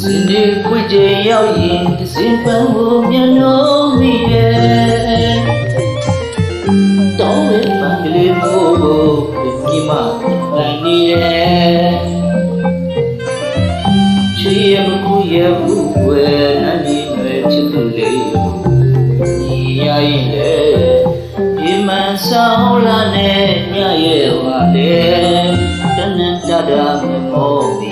စနေခွေကြရောက်ရင်စင်ပန်းကိုမျက်နှာမီရဲ့တောင်းဝဲပန်းကလေးမို့ဒီမှာနိုင်နေရဲ့ချီရမကူရဘူးဝဲနာနေမဲ့ချစ်သူလေးညီရရင်လေဒီမန်ဆောင်လာနဲ့ညရဲ့ဝါလေတနန်တတာမမော